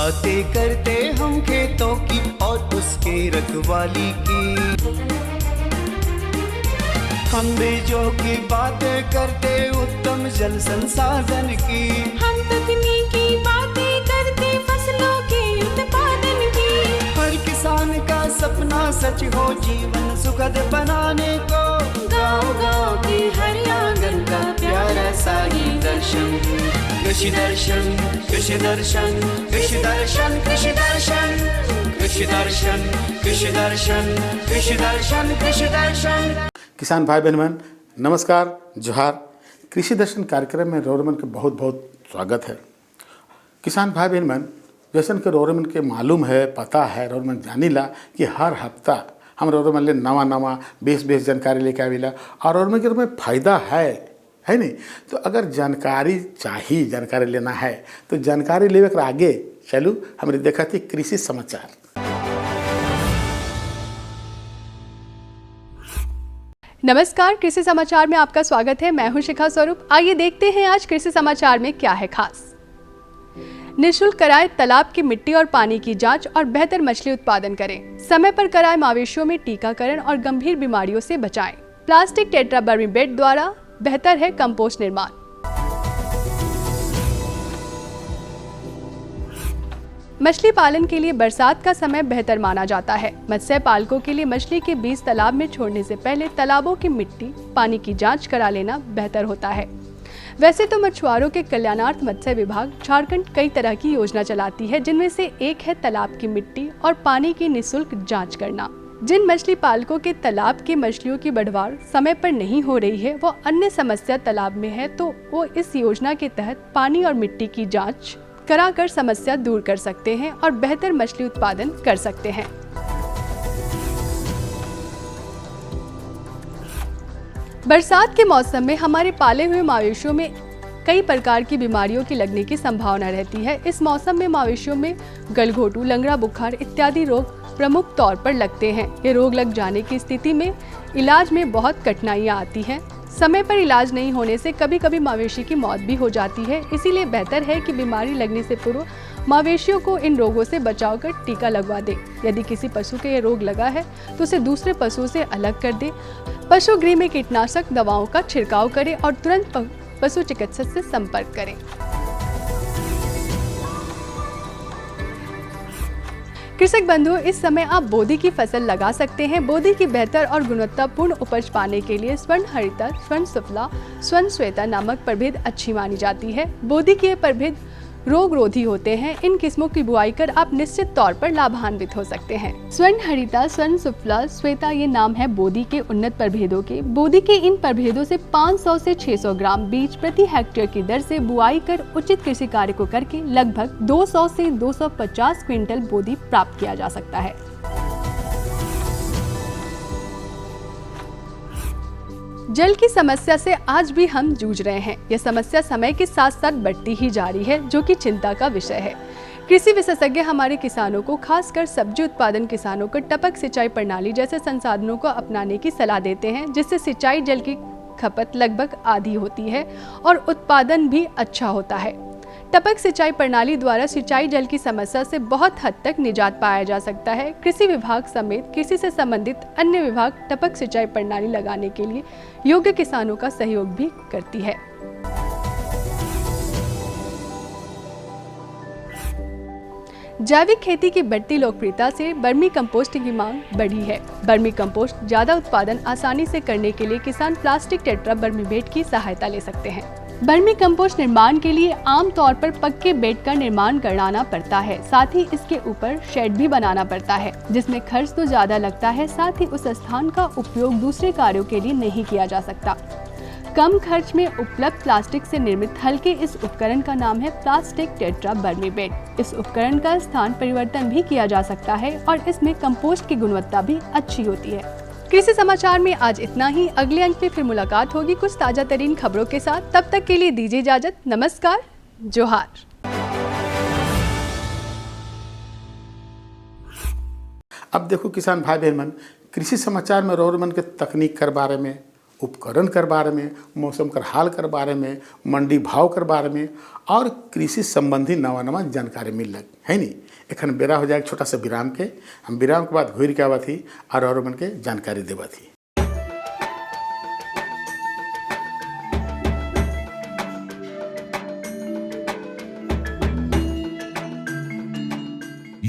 बातें करते हम खेतों की और उसके रखवाली की। हम बीजों की बातें करते उत्तम जल संसाधन की। हम तकनीकी बातें करते फसलों के उत्पादन की। हर किसान का सपना सच हो जीवन सुखद बनाने को। गाँव-गाँव के हर आंगन का प्यारा सा ये दर्शन। कृषि दर्शन, कृषि दर्शन, कृषि दर्शन, कृषि दर्शन, कृषि दर्शन, कृषि दर्शन, कृषि दर्शन, कृषि दर्शन। किसान भाई बहन नमस्कार, जोहार। कृषि दर्शन कार्यक्रम में रोरमन के बहुत बहुत स्वागत है। किसान भाई बहन जैसन के रोरमन के मालूम है, पता है, रोरमन जानीला कि हर हफ्ता हम रोरमन ले नवा बेस जानकारी लेके आविला और रोरमन के में फ़ायदा है नहीं। तो अगर जानकारी चाहिए, जानकारी लेना है तो जानकारी लेवे के आगे चलू हमारे देखा थी कृषि समाचार। नमस्कार, कृषि समाचार में आपका स्वागत है। मैं हूं शिखा स्वरूप। आइए देखते हैं आज कृषि समाचार में क्या है खास। निःशुल्क कराएं तालाब की मिट्टी और पानी की जांच और बेहतर मछली उत्पादन करें। समय पर कराएं मवेशियों में टीकाकरण और गंभीर बीमारियों से बचाएं। प्लास्टिक टेट्रा बर्मी बेड द्वारा बेहतर है कंपोस्ट निर्माण। मछली पालन के लिए बरसात का समय बेहतर माना जाता है। मत्स्य पालकों के लिए मछली के बीज तालाब में छोड़ने से पहले तालाबों की मिट्टी, पानी की जांच करा लेना बेहतर होता है। वैसे तो मछुआरों के कल्याणार्थ मत्स्य विभाग झारखंड कई तरह की योजना चलाती है, जिनमें से एक है तालाब की मिट्टी और पानी की निःशुल्क जांच करना। जिन मछली पालकों के तालाब की मछलियों की बढ़वार समय पर नहीं हो रही है, वो अन्य समस्या तालाब में है, तो वो इस योजना के तहत पानी और मिट्टी की जांच कराकर समस्या दूर कर सकते हैं और बेहतर मछली उत्पादन कर सकते हैं। बरसात के मौसम में हमारे पाले हुए मवेशियों में कई प्रकार की बीमारियों की लगने की संभावना रहती है। इस मौसम में मवेशियों में गलघोटू, लंगड़ा बुखार इत्यादि रोग प्रमुख तौर पर लगते हैं। ये रोग लग जाने की स्थिति में इलाज में बहुत कठिनाइयां आती हैं। समय पर इलाज नहीं होने से कभी कभी मवेशी की मौत भी हो जाती है। इसीलिए बेहतर है कि बीमारी लगने से पूर्व मवेशियों को इन रोगों से बचाव कर टीका लगवा दे। यदि किसी पशु के ये रोग लगा है तो उसे दूसरे पशुओं से अलग कर दे। पशु गृह में कीटनाशक दवाओं का छिड़काव करें और तुरंत पशु चिकित्सक से संपर्क करें। कृषक बंधु, इस समय आप बोदी की फसल लगा सकते हैं। बोदी की बेहतर और गुणवत्तापूर्ण उपज पाने के लिए स्वर्ण हरिता, स्वर्ण सुफला, स्वर्ण श्वेता नामक प्रभेद अच्छी मानी जाती है। बोदी के प्रभेद रोग रोधी होते हैं। इन किस्मों की बुआई कर आप निश्चित तौर पर लाभान्वित हो सकते हैं। स्वर्ण हरिता, स्वर्ण सुफला, श्वेता ये नाम है बोदी के उन्नत प्रभेदों के। बोदी के इन प्रभेदों से 500 से 600 ग्राम बीज प्रति हेक्टेयर की दर से बुआई कर उचित कृषि कार्य को करके लगभग 200 से 250 क्विंटल बोदी प्राप्त किया जा सकता है। जल की समस्या से आज भी हम जूझ रहे हैं। यह समस्या समय के साथ साथ बढ़ती ही जा रही है, जो कि चिंता का विषय है। कृषि विशेषज्ञ हमारे किसानों को, खासकर सब्जी उत्पादन किसानों को टपक सिंचाई प्रणाली जैसे संसाधनों को अपनाने की सलाह देते हैं, जिससे सिंचाई जल की खपत लगभग आधी होती है और उत्पादन भी अच्छा होता है। टपक सिंचाई प्रणाली द्वारा सिंचाई जल की समस्या से बहुत हद तक निजात पाया जा सकता है। कृषि विभाग समेत कृषि से संबंधित अन्य विभाग टपक सिंचाई प्रणाली लगाने के लिए योग्य किसानों का सहयोग भी करती है। जैविक खेती की बढ़ती लोकप्रियता से वर्मी कंपोस्टिंग की मांग बढ़ी है। वर्मी कंपोस्ट ज्यादा उत्पादन आसानी से करने के लिए किसान प्लास्टिक टेट्रा बर्मी बेड की सहायता ले सकते हैं। वर्मी कंपोस्ट निर्माण के लिए आमतौर पर पक्के बेड का निर्माण कराना पड़ता है। साथ ही इसके ऊपर शेड भी बनाना पड़ता है, जिसमें खर्च तो ज्यादा लगता है। साथ ही उस स्थान का उपयोग दूसरे कार्यों के लिए नहीं किया जा सकता। कम खर्च में उपलब्ध प्लास्टिक से निर्मित हल्के इस उपकरण का नाम है प्लास्टिक टेट्रा बर्मी बेड। इस उपकरण का स्थान परिवर्तन भी किया जा सकता है और इसमें कंपोस्ट की गुणवत्ता भी अच्छी होती है। कृषि समाचार में आज इतना ही। अगले अंक में फिर मुलाकात होगी कुछ ताजा तरीन खबरों के साथ। तब तक के लिए दीजिए इजाजत। नमस्कार, जोहार। अब देखो किसान भाई बहन, कृषि समाचार में रोरमन के तकनीक के बारे में उपकरण कर बारे में, मौसम कर हाल कर बारे में, मंडी भाव कर बारे में और कृषि संबंधी नवा नवा जानकारी मिल लग है नी। एखन बेरा हो जाए छोटा सा विराम के, हम विराम के बाद घूर के आवा थी और मन के जानकारी देवा थी।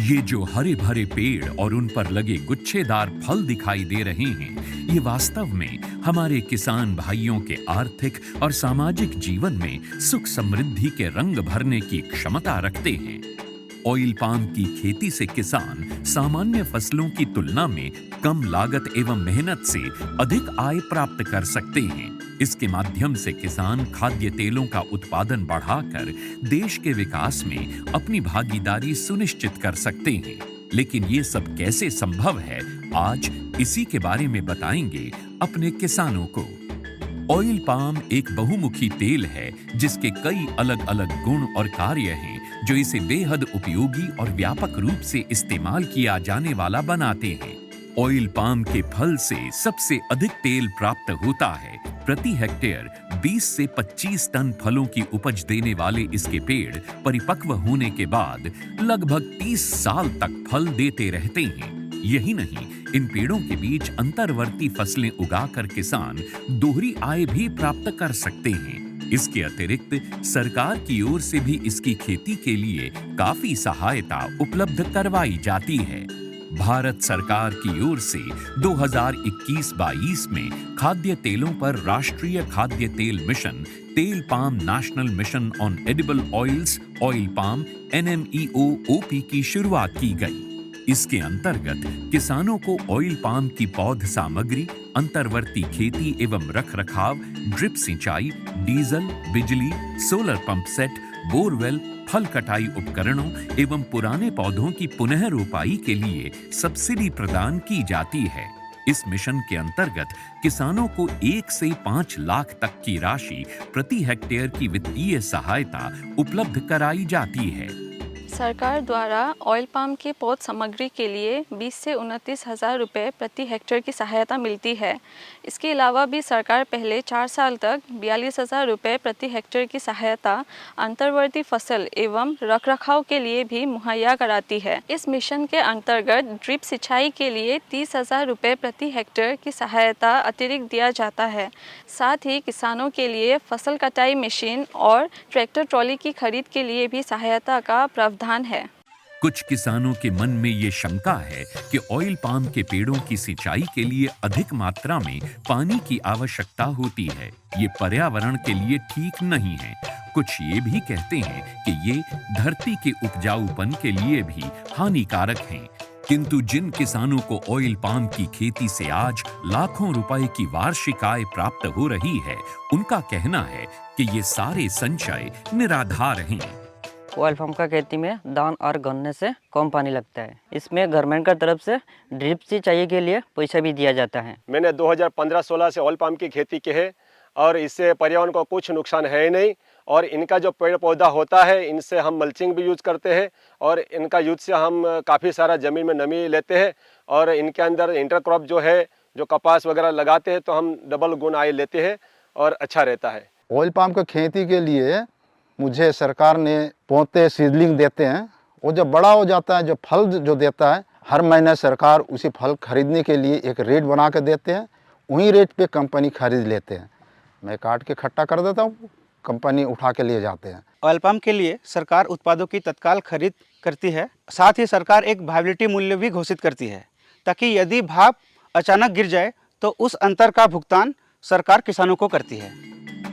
ये जो हरे भरे पेड़ और उन पर लगे गुच्छेदार फल दिखाई दे रहे हैं, ये वास्तव में हमारे किसान भाइयों के आर्थिक और सामाजिक जीवन में सुख समृद्धि के रंग भरने की क्षमता रखते हैं। ऑयल पाम की खेती से किसान सामान्य फसलों की तुलना में कम लागत एवं मेहनत से अधिक आय प्राप्त कर सकते हैं। इसके माध्यम से किसान खाद्य तेलों का उत्पादन बढ़ाकर देश के विकास में अपनी भागीदारी सुनिश्चित कर सकते हैं। लेकिन ये सब कैसे संभव है, आज इसी के बारे में बताएंगे अपने किसानों को। ऑयल पाम एक बहुमुखी तेल है जिसके कई अलग अलग गुण और कार्य हैं जो इसे बेहद उपयोगी और व्यापक रूप से इस्तेमाल किया जाने वाला बनाते हैं। ऑयल पाम के फल से सबसे अधिक तेल प्राप्त होता है। प्रति हेक्टेयर 20 से 25 टन फलों की उपज देने वाले इसके पेड़ परिपक्व होने के बाद लगभग 30 साल तक फल देते रहते हैं। यही नहीं, इन पेड़ों के बीच अंतर्वर्ती फसलें उगाकर किसान दोहरी आय भी प्राप्त कर सकते हैं। इसके अतिरिक्त सरकार की ओर से भी इसकी खेती के लिए काफी सहायता उपलब्ध करवाई जाती है। भारत सरकार की ओर से 2021-22 में खाद्य तेलों पर राष्ट्रीय खाद्य तेल मिशन, तेल palm national mission on edible oils, oil palm NMEO-OP की शुरुआत की गई। इसके अंतर्गत किसानों को ऑयल पाम की पौध सामग्री, अंतर्वर्ती खेती एवं रखरखाव, ड्रिप सिंचाई, डीजल, बिजली, सोलर पंप सेट, बोरवेल, फल कटाई उपकरणों एवं पुराने पौधों की पुनः रोपाई के लिए सब्सिडी प्रदान की जाती है। इस मिशन के अंतर्गत किसानों को 1 से 5 लाख तक की राशि प्रति हेक्टेयर की वित्तीय सहायता उपलब्ध कराई जाती है। सरकार द्वारा ऑयल पाम की पौध सामग्री के लिए 20 से 29 हज़ार रुपये प्रति हेक्टेयर की सहायता मिलती है। इसके अलावा भी सरकार पहले 4 साल तक 42,000 रुपये प्रति हेक्टेयर की सहायता अंतर्वर्ती फसल एवं रखरखाव के लिए भी मुहैया कराती है। इस मिशन के अंतर्गत ड्रिप सिंचाई के लिए 30,000 रुपये प्रति हेक्टेयर की सहायता अतिरिक्त दिया जाता है। साथ ही किसानों के लिए फसल कटाई मशीन और ट्रैक्टर ट्रॉली की खरीद के लिए भी सहायता का प्रावधान है। कुछ किसानों के मन में ये शंका है कि ऑयल पाम के पेड़ों की सिंचाई के लिए अधिक मात्रा में पानी की आवश्यकता होती है। ये पर्यावरण के लिए ठीक नहीं है। कुछ ये भी कहते हैं कि ये धरती के उपजाऊपन के लिए भी हानिकारक हैं। किंतु जिन किसानों को ऑयल पाम की खेती से आज लाखों रुपए की वार्षिक आय प्राप्त हो रही है, उनका कहना है कि ये सारे संचय निराधार हैं। ऑयल पाम का खेती में दान और गन्ने से कम पानी लगता है। इसमें गवर्नमेंट का तरफ से ड्रिप सिंचाई के लिए पैसा भी दिया जाता है। मैंने 2015-16 से ऑयल पाम की खेती की है और इससे पर्यावरण को कुछ नुकसान है ही नहीं। और इनका जो पेड़ पौधा होता है, इनसे हम मल्चिंग भी यूज़ करते हैं और इनका यूज से हम काफ़ी सारा ज़मीन में नमी लेते हैं। और इनके अंदर इंटरक्रॉप जो है, जो कपास वगैरह लगाते हैं तो हम डबल गुण आय लेते हैं और अच्छा रहता है। ऑयल पाम की खेती के लिए मुझे सरकार ने पौधे सीडलिंग देते हैं। वो जब बड़ा हो जाता है, जो फल जो देता है, हर महीने सरकार उसी फल खरीदने के लिए एक रेट बना के देते हैं। वही रेट पे कंपनी खरीद लेते हैं। मैं काट के इकट्ठा कर देता हूँ, कंपनी उठा के लिए जाते हैं। ऑयल पाम के लिए सरकार उत्पादों की तत्काल खरीद करती है। साथ ही सरकार एक वायबिलिटी मूल्य भी घोषित करती है ताकि यदि भाव अचानक गिर जाए तो उस अंतर का भुगतान सरकार किसानों को करती है।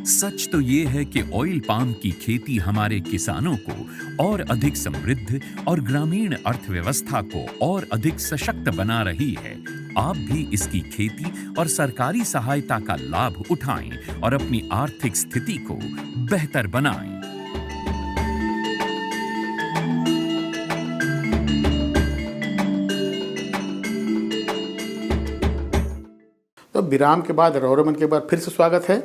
सच तो ये है कि ऑयल पाम की खेती हमारे किसानों को और अधिक समृद्ध और ग्रामीण अर्थव्यवस्था को और अधिक सशक्त बना रही है। आप भी इसकी खेती और सरकारी सहायता का लाभ उठाएं और अपनी आर्थिक स्थिति को बेहतर बनाएं। तो विराम के बाद रोरमन के बाद फिर से स्वागत है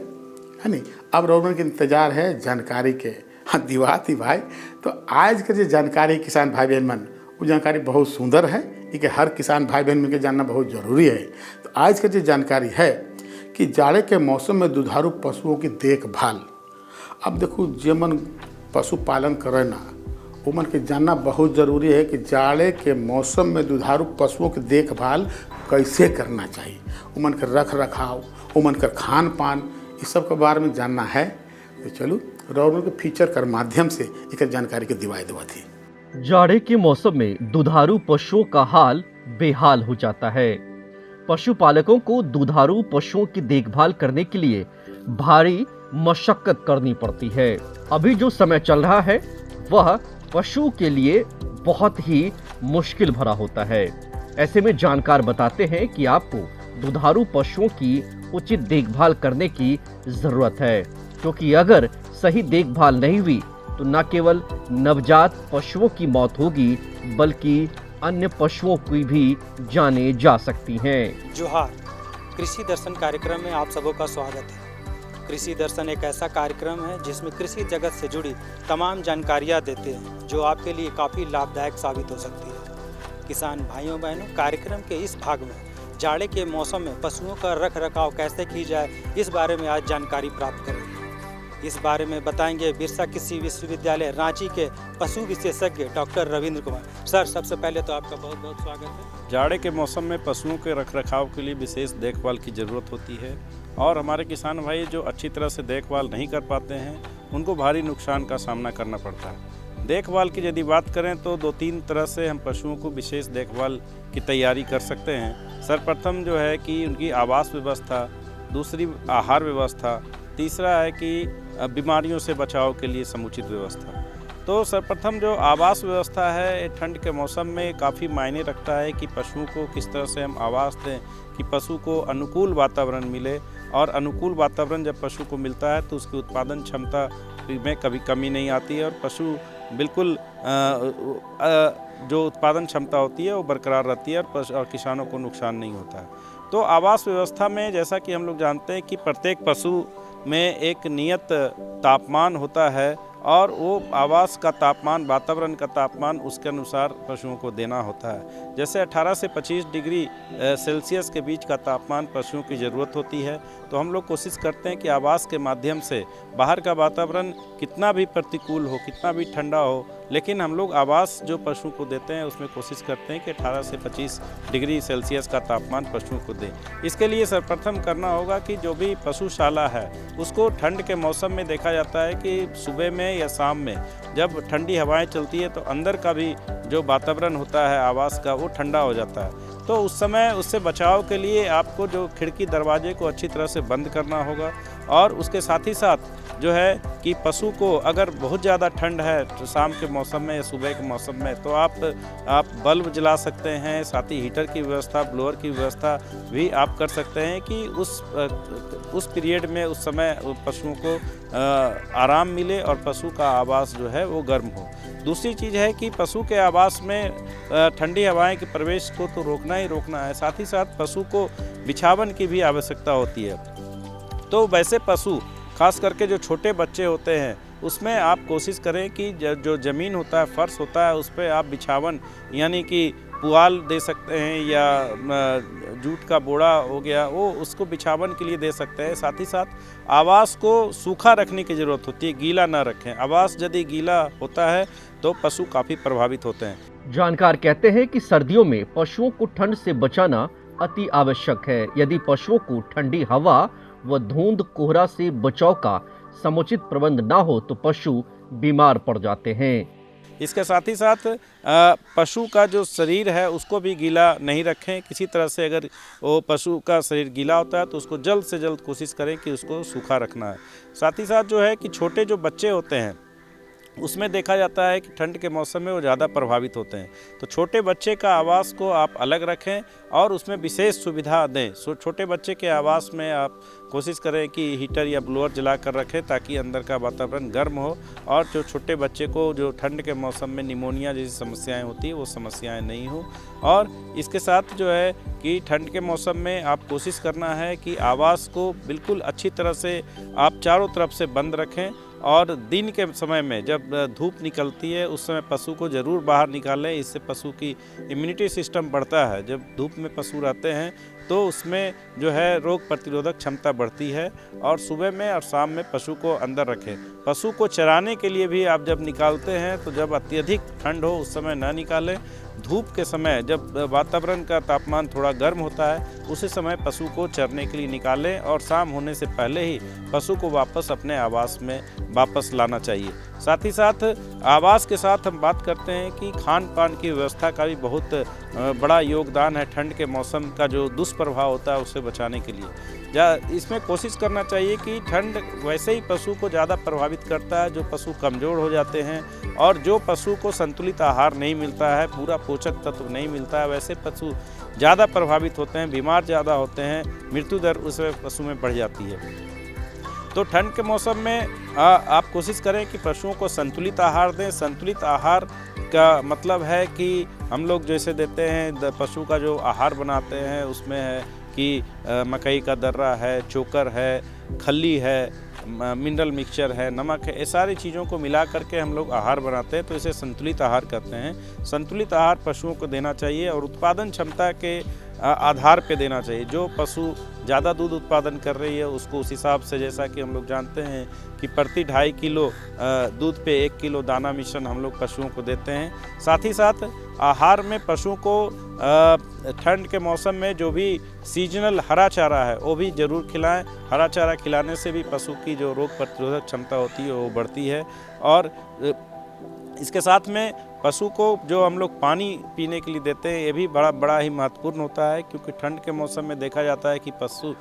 नहीं। अब रोरमन के इंतजार है जानकारी के। हाँ दिवाती भाई, तो आज का जो जानकारी किसान भाई बहन मन, वो जानकारी बहुत सुंदर है कि हर किसान भाई बहन मन के जानना बहुत ज़रूरी है। तो आज का जो जानकारी है कि जाड़े के मौसम में दुधारू पशुओं की देखभाल। अब देखो जेमन पशुपालन करे ना उमन के जानना बहुत ज़रूरी है कि जाड़े के मौसम में दुधारू पशुओं की देखभाल कैसे करना चाहिए, उमन के रख रखाव, उमन का खान पान, इस सब के बारे में जानना है। तो चलो रोहमन के फीचर कर माध्यम से एक जानकारी के दिवाई देवा थी। जाड़े के मौसम में दुधारू पशुओं का हाल बेहाल हो जाता है। पशुपालकों को दुधारू पशुओं की देखभाल करने के लिए भारी मशक्कत करनी पड़ती है। अभी जो समय चल रहा है वह पशु के लिए बहुत ही मुश्किल भरा होता है। ऐसे में जानकार बताते हैं कि आपको दुधारू पशुओं की उचित देखभाल करने की जरूरत है, क्योंकि अगर सही देखभाल नहीं हुई तो न केवल नवजात पशुओं की मौत होगी बल्कि अन्य पशुओं की भी जानें जा सकती हैं। जोहार, कृषि दर्शन कार्यक्रम में आप सबों का स्वागत है। कृषि दर्शन एक ऐसा कार्यक्रम है जिसमें कृषि जगत से जुड़ी तमाम जानकारियाँ देते हैं जो आपके लिए काफ़ी लाभदायक साबित हो सकती है। किसान भाइयों बहनों, कार्यक्रम के इस भाग में जाड़े के मौसम में पशुओं का रख रखाव कैसे की जाए, इस बारे में आज जानकारी प्राप्त करेंगे। इस बारे में बताएंगे बिरसा कृषि विश्वविद्यालय रांची के पशु विशेषज्ञ डॉक्टर रविंद्र कुमार। सर, सबसे पहले तो आपका बहुत बहुत स्वागत है। जाड़े के मौसम में पशुओं के रख रखाव के लिए विशेष देखभाल की ज़रूरत होती है और हमारे किसान भाई जो अच्छी तरह से देखभाल नहीं कर पाते हैं उनको भारी नुकसान का सामना करना पड़ता है। देखभाल की यदि बात करें तो 2-3 तरह से हम पशुओं को विशेष देखभाल की तैयारी कर सकते हैं। सर्वप्रथम जो है कि उनकी आवास व्यवस्था, दूसरी आहार व्यवस्था, तीसरा है कि बीमारियों से बचाव के लिए समुचित व्यवस्था। तो सर्वप्रथम जो आवास व्यवस्था है ठंड के मौसम में काफ़ी मायने रखता है कि पशुओं को किस तरह से हम आवास दें कि पशु को अनुकूल वातावरण मिले, और अनुकूल वातावरण जब पशु को मिलता है तो उसकी उत्पादन क्षमता में कभी कमी नहीं आती है और पशु बिल्कुल जो उत्पादन क्षमता होती है वो बरकरार रहती है और किसानों को नुकसान नहीं होता है। तो आवास व्यवस्था में जैसा कि हम लोग जानते हैं कि प्रत्येक पशु में एक नियत तापमान होता है और वो आवास का तापमान, वातावरण का तापमान उसके अनुसार पशुओं को देना होता है। जैसे 18 से 25 डिग्री सेल्सियस के बीच का तापमान पशुओं की ज़रूरत होती है, तो हम लोग कोशिश करते हैं कि आवास के माध्यम से बाहर का वातावरण कितना भी प्रतिकूल हो, कितना भी ठंडा हो, लेकिन हम लोग आवास जो पशु को देते हैं उसमें कोशिश करते हैं कि 18 से 25 डिग्री सेल्सियस का तापमान पशुओं को दें। इसके लिए सर्वप्रथम करना होगा कि जो भी पशुशाला है उसको ठंड के मौसम में देखा जाता है कि सुबह में या शाम में जब ठंडी हवाएं चलती है तो अंदर का भी जो वातावरण होता है आवास का वो ठंडा हो जाता है। तो उस समय उससे बचाव के लिए आपको जो खिड़की दरवाजे को अच्छी तरह से बंद करना होगा और उसके साथ ही साथ जो है कि पशु को अगर बहुत ज़्यादा ठंड है तो शाम के मौसम में या सुबह के मौसम में तो आप बल्ब जला सकते हैं, साथ ही हीटर की व्यवस्था, ब्लोअर की व्यवस्था भी आप कर सकते हैं कि उस पीरियड में उस समय पशुओं को आराम मिले और पशु का आवास जो है वो गर्म हो। दूसरी चीज़ है कि पशु के आवास में ठंडी हवाएं के प्रवेश को तो रोकना ही रोकना है, साथ ही साथ पशु को बिछावन की भी आवश्यकता होती है। तो वैसे पशु खास करके जो छोटे बच्चे होते हैं उसमें आप कोशिश करें कि जो ज़मीन होता है, फर्श होता है, उस पर आप बिछावन यानी कि पुआल दे सकते हैं या जूट का बोरा हो गया वो उसको बिछावन के लिए दे सकते हैं। साथ ही साथ आवास को सूखा रखने की ज़रूरत होती है, गीला ना रखें। आवास यदि गीला होता है तो पशु काफ़ी प्रभावित होते हैं। जानकार कहते हैं कि सर्दियों में पशुओं को ठंड से बचाना अति आवश्यक है। यदि पशुओं को ठंडी हवा व धुंध कोहरा से बचाव का समुचित प्रबंध ना हो तो पशु बीमार पड़ जाते हैं। इसके साथ ही साथ पशु का जो शरीर है उसको भी गीला नहीं रखें किसी तरह से। अगर वो पशु का शरीर गीला होता है तो उसको जल्द से जल्द कोशिश करें कि उसको सूखा रखना है। साथ ही साथ जो है कि छोटे जो बच्चे होते हैं उसमें देखा जाता है कि ठंड के मौसम में वो ज़्यादा प्रभावित होते हैं। तो छोटे बच्चे का आवास को आप अलग रखें और उसमें विशेष सुविधा दें। छोटे बच्चे के आवास में आप कोशिश करें कि हीटर या ब्लोअर जला कर रखें ताकि अंदर का वातावरण गर्म हो और जो छोटे बच्चे को जो ठंड के मौसम में निमोनिया जैसी समस्याएं होती है वो समस्याएं नहीं हो। और इसके साथ जो है कि ठंड के मौसम में आप कोशिश करना है कि आवास को बिल्कुल अच्छी तरह से आप चारों तरफ से बंद रखें और दिन के समय में जब धूप निकलती है उस समय पशु को ज़रूर बाहर निकालें। इससे पशु की इम्यूनिटी सिस्टम बढ़ता है। जब धूप में पशु रहते हैं तो उसमें जो है रोग प्रतिरोधक क्षमता बढ़ती है। और सुबह में और शाम में पशु को अंदर रखें। पशु को चराने के लिए भी आप जब निकालते हैं तो जब अत्यधिक ठंड हो उस समय ना निकालें। धूप के समय जब वातावरण का तापमान थोड़ा गर्म होता है उसी समय पशु को चरने के लिए निकालें और शाम होने से पहले ही पशु को वापस अपने आवास में वापस लाना चाहिए। साथ ही साथ आवास के साथ हम बात करते हैं कि खान पान की व्यवस्था का भी बहुत बड़ा योगदान है ठंड के मौसम का जो दुष्प्रभाव होता है उससे बचाने के लिए। इसमें कोशिश करना चाहिए कि ठंड वैसे ही पशु को ज़्यादा प्रभावित करता है जो पशु कमज़ोर हो जाते हैं और जो पशु को संतुलित आहार नहीं मिलता है, पूरा पोषक तत्व नहीं मिलता है, वैसे पशु ज़्यादा प्रभावित होते हैं, बीमार ज़्यादा होते हैं, मृत्यु दर उस पशु में बढ़ जाती है। तो ठंड के मौसम में आप कोशिश करें कि पशुओं को संतुलित आहार दें। संतुलित आहार का मतलब है कि हम लोग जैसे देते हैं पशु का जो आहार बनाते हैं उसमें है कि मकई का दर्रा है, चोकर है, खल्ली है, मिनरल मिक्सचर है, नमक है, ये सारी चीज़ों को मिला करके हम लोग आहार बनाते हैं तो इसे संतुलित आहार कहते हैं। संतुलित आहार पशुओं को देना चाहिए और उत्पादन क्षमता के आधार पे देना चाहिए। जो पशु ज़्यादा दूध उत्पादन कर रही है उसको उस हिसाब से, जैसा कि हम लोग जानते हैं कि प्रति 2.5 किलो दूध पे 1 किलो दाना मिश्रण हम लोग पशुओं को देते हैं। साथ ही साथ आहार में पशुओं को ठंड के मौसम में जो भी सीजनल हरा चारा है वो भी ज़रूर खिलाएं। हरा चारा खिलाने से भी पशु की जो रोग प्रतिरोधक क्षमता होती है वो बढ़ती है। और इसके साथ में पशु को जो हम लोग पानी पीने के लिए देते हैं ये भी बड़ा ही महत्वपूर्ण होता है, क्योंकि ठंड के मौसम में देखा जाता है कि पशु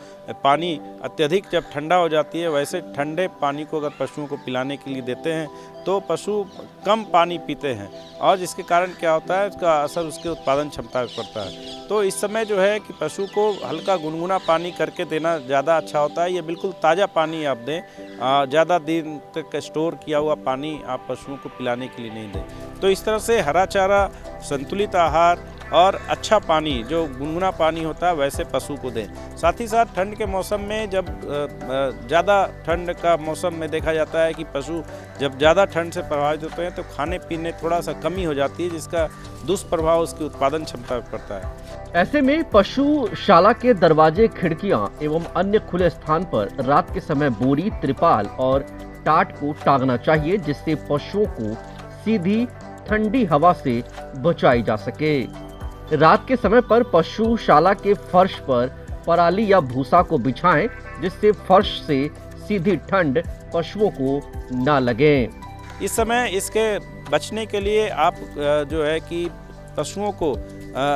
पानी अत्यधिक जब ठंडा हो जाती है वैसे ठंडे पानी को अगर पशुओं को पिलाने के लिए देते हैं तो पशु कम पानी पीते हैं और जिसके कारण क्या होता है उसका असर उसके उत्पादन क्षमता पर पड़ता है। तो इस समय जो है कि पशु को हल्का गुनगुना पानी करके देना ज़्यादा अच्छा होता है। ये बिल्कुल ताज़ा पानी आप दें, ज़्यादा दिन तक स्टोर किया हुआ पानी आप पशुओं को पिलाने के लिए नहीं दें। तो इस तरह से हरा चारा, संतुलित आहार और अच्छा पानी जो गुनगुना पानी होता है वैसे पशु को दें। साथ ही साथ ठंड के मौसम में जब ज़्यादा ठंड का मौसम में देखा जाता है कि पशु जब ज़्यादा ठंड से प्रभावित होते हैं तो खाने पीने थोड़ा सा कमी हो जाती है, जिसका दुष्प्रभाव उसकी उत्पादन क्षमता पर पड़ता है। ऐसे में पशुशाला के दरवाजे, खिड़कियां एवं अन्य खुले स्थान पर रात के समय बोरी, त्रिपाल और टाट को टांगना चाहिए, जिससे पशुओं को सीधी ठंडी हवा से बचाई जा सके। रात के समय पर पशुशाला के फर्श पर पराली या भूसा को बिछाएं, जिससे फर्श से सीधी ठंड पशुओं को ना लगे। इस समय इसके बचने के लिए आप जो है कि पशुओं को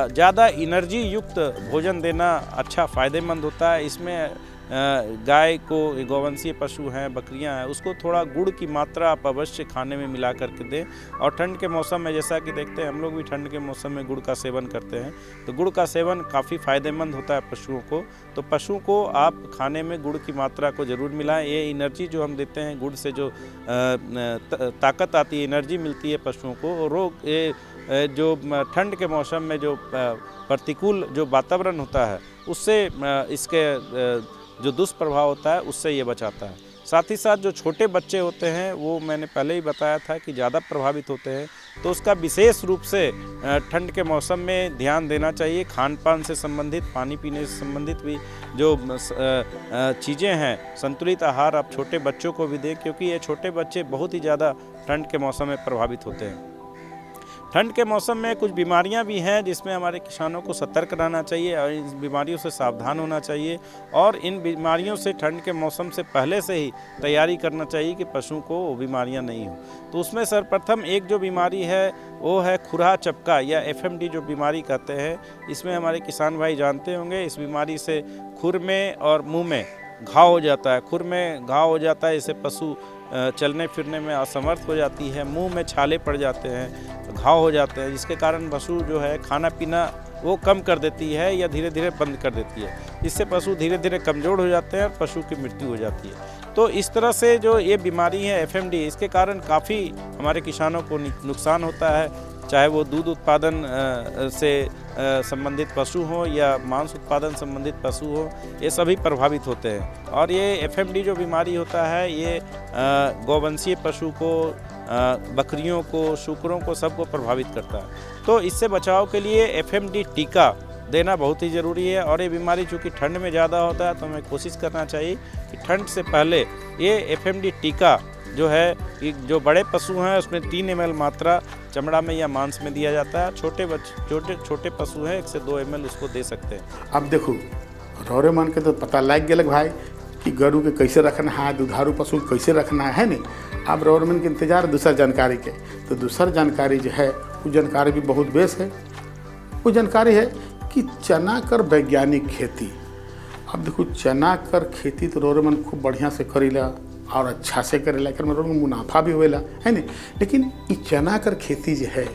ज़्यादा एनर्जी युक्त भोजन देना अच्छा फ़ायदेमंद होता है। इसमें गाय को, गौवंशीय पशु हैं, बकरियां हैं, उसको थोड़ा गुड़ की मात्रा आप अवश्य खाने में मिला करके दें। और ठंड के मौसम में जैसा कि देखते हैं हम लोग भी ठंड के मौसम में गुड़ का सेवन करते हैं, तो गुड़ का सेवन काफ़ी फ़ायदेमंद होता है पशुओं को। तो पशु को आप खाने में गुड़ की मात्रा को ज़रूर मिलाएं। ये एनर्जी जो हम देते हैं गुड़ से जो ताकत आती है, एनर्जी मिलती है पशुओं को। रोग ये जो ठंड के मौसम में जो प्रतिकूल जो वातावरण होता है उससे इसके जो दुष्प्रभाव होता है उससे ये बचाता है। साथ ही साथ जो छोटे बच्चे होते हैं वो मैंने पहले ही बताया था कि ज़्यादा प्रभावित होते हैं, तो उसका विशेष रूप से ठंड के मौसम में ध्यान देना चाहिए। खान पान से संबंधित, पानी पीने से संबंधित भी जो चीज़ें हैं, संतुलित आहार आप छोटे बच्चों को भी दें, क्योंकि ये छोटे बच्चे बहुत ही ज़्यादा ठंड के मौसम में प्रभावित होते हैं। ठंड के मौसम में कुछ बीमारियां भी हैं जिसमें हमारे किसानों को सतर्क रहना चाहिए और इन बीमारियों से सावधान होना चाहिए और इन बीमारियों से ठंड के मौसम से पहले से ही तैयारी करना चाहिए कि पशुओं को वो बीमारियां नहीं हो। तो उसमें सर्वप्रथम एक जो बीमारी है वो है खुरहा चपका या FMD जो बीमारी कहते हैं। इसमें हमारे किसान भाई जानते होंगे, इस बीमारी से खुर में और मुँह में घाव हो जाता है। खुर में घाव हो जाता है, इससे पशु चलने फिरने में असमर्थ हो जाती है, मुंह में छाले पड़ जाते हैं, घाव हो जाते हैं, जिसके कारण पशु जो है खाना पीना वो कम कर देती है या धीरे धीरे बंद कर देती है। इससे पशु धीरे धीरे कमज़ोर हो जाते हैं और पशु की मृत्यु हो जाती है। तो इस तरह से जो ये बीमारी है FMD, इसके कारण काफ़ी हमारे किसानों को नुकसान होता है, चाहे वो दूध उत्पादन से संबंधित पशु हो या मांस उत्पादन संबंधित पशु हो, ये सभी प्रभावित होते हैं। और ये FMD जो बीमारी होता है ये गौवंशीय पशु को, बकरियों को, सूकरों को, सबको प्रभावित करता है। तो इससे बचाव के लिए FMD टीका देना बहुत ही ज़रूरी है। और ये बीमारी चूँकि ठंड में ज़्यादा होता है तो हमें कोशिश करना चाहिए कि ठंड से पहले ये FMD टीका जो है, कि जो बड़े पशु हैं उसमें 3 ml मात्रा चमड़ा में या मांस में दिया जाता है। छोटे पशु हैं 1 से 2 ml उसको दे सकते हैं। अब देखो रौरे मन के तो पता लग गया भाई कि गरु के कैसे रखना है, दुधारू पशु कैसे रखना है नहीं। अब रौरे मन के इंतजार दूसरा जानकारी के, तो दूसरा जानकारी जो है वो जानकारी भी बहुत बेस है। वो जानकारी है कि चना कर वैज्ञानिक खेती। अब देखो चना कर खेती तो रौरे मन खूब बढ़िया से करेला और अच्छा से करेला, एक मुनाफा भी होएला है नहीं। लेकिन ये चना कर खेती जो है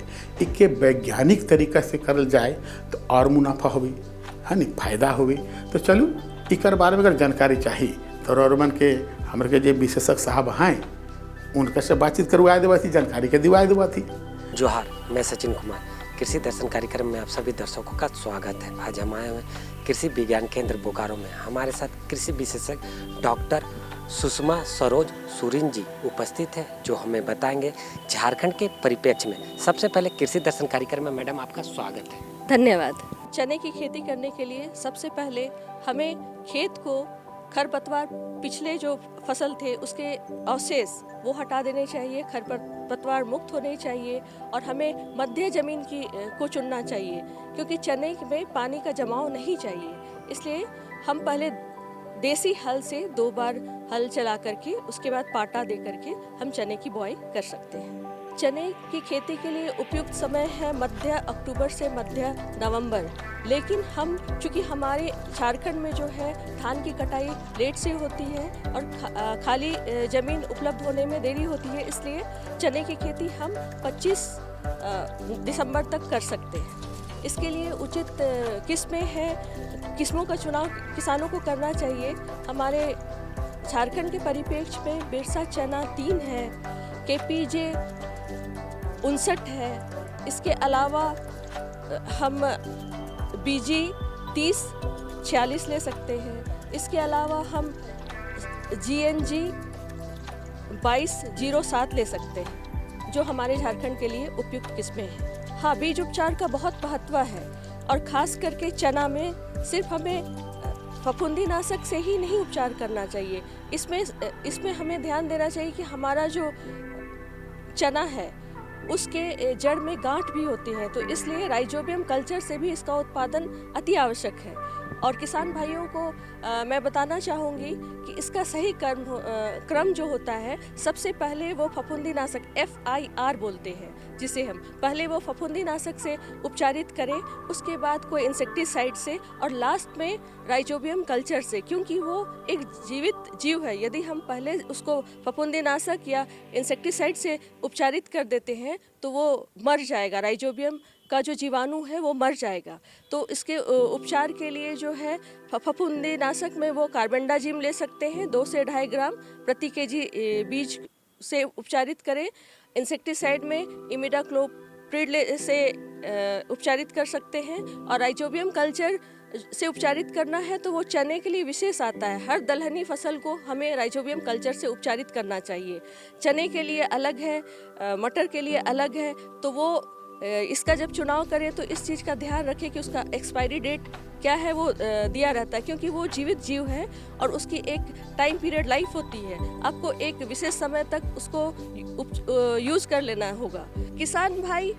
इके वैज्ञानिक तरीका से करल जाए तो और मुनाफा होगी है नहीं, फायदा होगी। तो चलो इकर बारे में अगर जानकारी चाहिए तो रौरमन के हमारे के जो विशेषज्ञ साहब हैं उनका से बातचीत करवाए देवा थी, जानकारी के दिवाए देवा थी। जोहार, मैं सचिन कुमार। कृषि दर्शन कार्यक्रम में आप सभी दर्शकों का स्वागत है। आज हम आए हुए कृषि विज्ञान केंद्र बोकारो में। हमारे साथ कृषि विशेषज्ञ डॉक्टर सुषमा सरोज सुरीन जी उपस्थित है, जो हमें बताएंगे झारखंड के परिप्रेक्ष्य में। सबसे पहले कृषि दर्शन कार्यक्रम में मैडम आपका स्वागत है। धन्यवाद। चने की खेती करने के लिए सबसे पहले हमें खेत को खरपतवार, पिछले जो फसल थे उसके अवशेष वो हटा देने चाहिए, खरपतवार मुक्त होने चाहिए और हमें मध्य जमीन को चुनना चाहिए, क्योंकि चने में पानी का जमाव नहीं चाहिए। इसलिए हम पहले देसी हल से 2 बार हल चला करके उसके बाद पाटा दे करके हम चने की बुआई कर सकते हैं। चने की खेती के लिए उपयुक्त समय है मध्य अक्टूबर से मध्य नवंबर। लेकिन हम चूँकि हमारे झारखंड में जो है धान की कटाई लेट से होती है और खाली ज़मीन उपलब्ध होने में देरी होती है, इसलिए चने की खेती हम 25 दिसंबर तक कर सकते हैं। इसके लिए उचित किस्में हैं, किस्मों का चुनाव किसानों को करना चाहिए। हमारे झारखंड के परिप्रेक्ष्य में बिरसा चना 3 है, KPJ 59 है। इसके अलावा हम BG 3046 ले सकते हैं। इसके अलावा हम GNG 2207 ले सकते हैं, जो हमारे झारखंड के लिए उपयुक्त किस्में हैं। हाँ, बीज उपचार का बहुत महत्व है और ख़ास करके चना में सिर्फ हमें फफूंदीनाशक से ही नहीं उपचार करना चाहिए। इसमें हमें ध्यान देना चाहिए कि हमारा जो चना है उसके जड़ में गांठ भी होती है, तो इसलिए राइजोबियम कल्चर से भी इसका उत्पादन अति आवश्यक है। और किसान भाइयों को मैं बताना चाहूँगी कि इसका सही क्रम जो होता है, सबसे पहले वो फफूंदीनाशक FIR बोलते हैं, जिसे हम पहले वो फफूंदीनाशक से उपचारित करें, उसके बाद कोई इंसेक्टिसाइड से और लास्ट में राइजोबियम कल्चर से, क्योंकि वो एक जीवित जीव है। यदि हम पहले उसको फफूंदीनाशक या इंसेक्टिसाइड से उपचारित कर देते हैं तो वो मर जाएगा, राइजोबियम का जो जीवाणु है वो मर जाएगा। तो इसके उपचार के लिए जो है फफूंदीनाशक में वो कार्बेंडाजिम ले सकते हैं, 2 से 2.5 ग्राम प्रति kg बीज से उपचारित करें। इंसेक्टिसाइड में इमिडाक्लोप्रिड से उपचारित कर सकते हैं। और राइजोबियम कल्चर से उपचारित करना है तो वो चने के लिए विशेष आता है। हर दलहनी फसल को हमें राइजोबियम कल्चर से उपचारित करना चाहिए। चने के लिए अलग है, मटर के लिए अलग है। तो वो इसका जब चुनाव करें तो इस चीज़ का ध्यान रखें कि उसका एक्सपायरी डेट क्या है वो दिया रहता है, क्योंकि वो जीवित जीव है और उसकी एक टाइम पीरियड लाइफ होती है। आपको एक विशेष समय तक उसको यूज़ कर लेना होगा। किसान भाई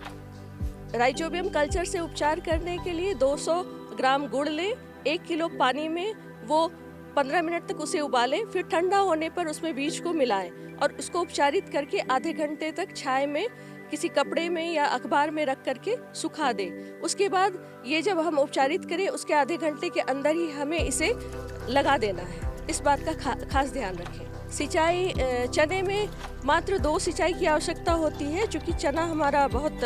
राइजोबियम कल्चर से उपचार करने के लिए 200 ग्राम गुड़ लें, 1 किलो पानी में वो 15 मिनट तक उसे उबालें, फिर ठंडा होने पर उसमें बीज को मिलाएं और उसको उपचारित करके आधे घंटे तक छाया में किसी कपड़े में या अखबार में रख करके सुखा दें। उसके बाद ये जब हम उपचारित करें उसके आधे घंटे के अंदर ही हमें इसे लगा देना है। इस बात का खास ध्यान रखें। सिंचाई, चने में मात्र 2 सिंचाई की आवश्यकता होती है, क्योंकि चना हमारा बहुत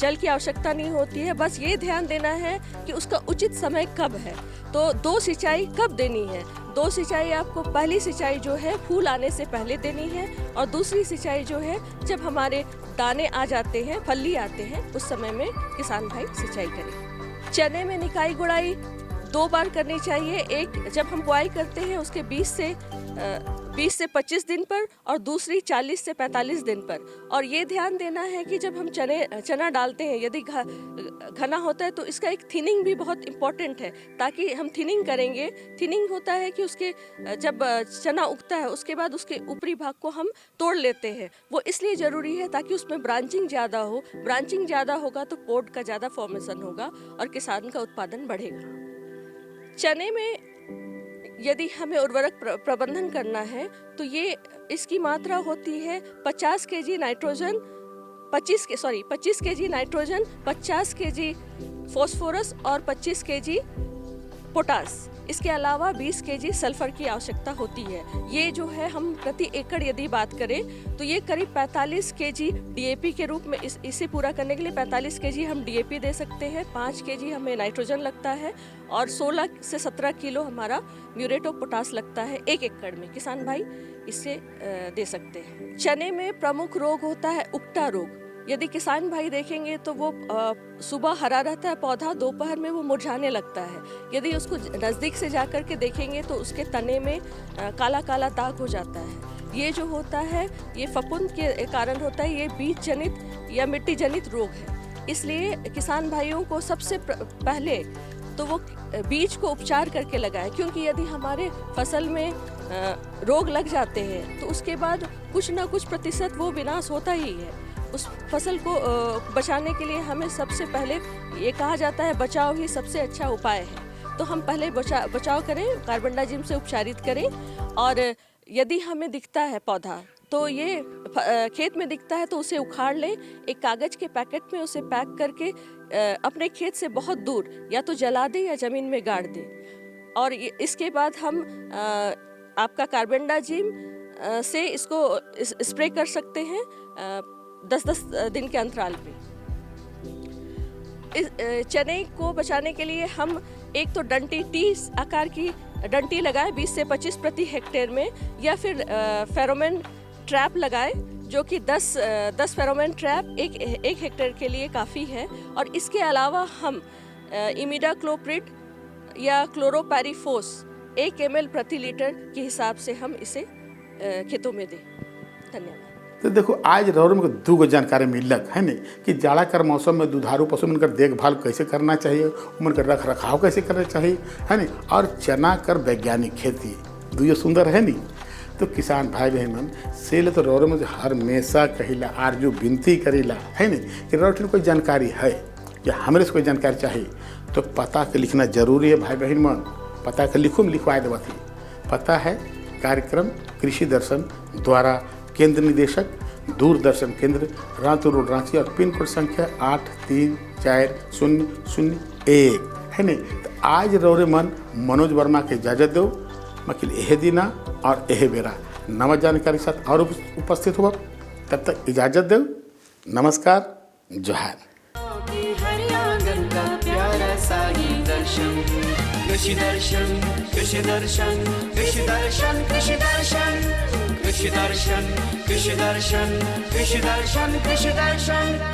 जल की आवश्यकता नहीं होती है। बस ये ध्यान देना है कि उसका उचित समय कब है। तो 2 सिंचाई कब देनी है? 2 सिंचाई आपको पहली सिंचाई जो है फूल आने से पहले देनी है और दूसरी सिंचाई जो है जब हमारे दाने आ जाते हैं, फल्ली आते हैं, उस समय में किसान भाई सिंचाई करें। चने में निकाई गुड़ाई 2 बार करनी चाहिए। एक जब हम बुआई करते हैं उसके 20 से 20 से 25 दिन पर और दूसरी 40 से 45 दिन पर। और ये ध्यान देना है कि जब हम चना डालते हैं, यदि घना होता है तो इसका एक थिनिंग भी बहुत इम्पॉर्टेंट है, ताकि हम थिनिंग करेंगे। थिनिंग होता है कि उसके जब चना उगता है उसके बाद उसके ऊपरी भाग को हम तोड़ लेते हैं। वो इसलिए ज़रूरी है ताकि उसमें ब्रांचिंग ज़्यादा हो। ब्रांचिंग ज़्यादा होगा तो पोड का ज़्यादा फॉर्मेशन होगा और किसान का उत्पादन बढ़ेगा। चने में यदि हमें उर्वरक प्रबंधन करना है तो ये इसकी मात्रा होती है 50 KG nitrogen, 25 KG nitrogen, 50 KG phosphorus और 25 केजी पोटास। इसके अलावा 20 केजी सल्फर की आवश्यकता होती है। ये जो है हम प्रति एकड़ यदि बात करें तो ये करीब 45 केजी डीएपी के रूप में इसे पूरा करने के लिए 45 केजी हम डीएपी दे सकते हैं, 5 केजी हमें नाइट्रोजन लगता है और 16 से 17 किलो हमारा म्यूरेट ऑफ पोटास लगता है 1 एकड़ में। किसान भाई इससे दे सकते हैं। चने में प्रमुख रोग होता है उकटा रोग। यदि किसान भाई देखेंगे तो वो सुबह हरा रहता है पौधा, दोपहर में वो मुरझाने लगता है। यदि उसको नज़दीक से जा कर के देखेंगे तो उसके तने में काला काला दाग हो जाता है। ये जो होता है ये फफूंद के कारण होता है। ये बीज जनित या मिट्टी जनित रोग है। इसलिए किसान भाइयों को सबसे पहले तो वो बीज को उपचार करके लगाए, क्योंकि यदि हमारे फसल में रोग लग जाते हैं तो उसके बाद कुछ ना कुछ प्रतिशत वो विनाश होता ही है। उस फसल को बचाने के लिए हमें सबसे पहले ये कहा जाता है बचाव ही सबसे अच्छा उपाय है। तो हम पहले बचाव करें, कार्बनडाजिम से उपचारित करें। और यदि हमें दिखता है पौधा तो ये खेत में दिखता है तो उसे उखाड़ लें, एक कागज़ के पैकेट में उसे पैक करके अपने खेत से बहुत दूर या तो जला दें या ज़मीन में गाड़ दें। और इसके बाद हम आपका कार्बनडाजिम से इसको स्प्रे कर सकते हैं 10-10 दिन के अंतराल पे। इस चने को बचाने के लिए हम एक तो डंटी टी आकार की डंटी लगाएं 20 से 25 प्रति हेक्टेयर में, या फिर फेरोमोन ट्रैप लगाएं जो कि 10 फेरोमोन ट्रैप एक हेक्टेयर के लिए काफ़ी है। और इसके अलावा हम इमिडाक्लोप्रिड या क्लोरोपैरीफोस 1 ml प्रति लीटर के हिसाब से हम इसे खेतों में दें। धन्यवाद। तो देखो आज रौर में 2 जानकारी मिलक है नहीं कि जाड़ा कर मौसम में दुधारू पशु मन कर देखभाल कैसे करना चाहिए, उनका रख रखाव कैसे करना चाहिए है नहीं, और चना कर वैज्ञानिक खेती दुयो सुंदर है नहीं। तो किसान भाई बहन मन से ले तो रौर में हर हमेशा कहिला आर जो विनती करेला है नहीं कि रौर कोई जानकारी है या हमारे से कोई जानकारी चाहिए तो पता के लिखना जरूरी है। भाई बहन मन पता के लिखो में लिखवाए देवा थी। पता है कार्यक्रम कृषि दर्शन द्वारा केंद्र निदेशक दूरदर्शन केंद्र रांची रोड रांची और पिन कोड संख्या 834001 है नहीं। तो आज रौरे मन मनोज वर्मा के इजाज़त दो मकिल एह दिना और एह बेरा नवा जानकारी साथ और उपस्थित हुआ। तब तक इजाज़त दो। नमस्कार, जोहार। कृषि दर्शन कृषि दर्शन कृषि दर्शन कृषि दर्शन कृषि दर्शन कृषि दर्शन कृषि दर्शन कृषि दर्शन।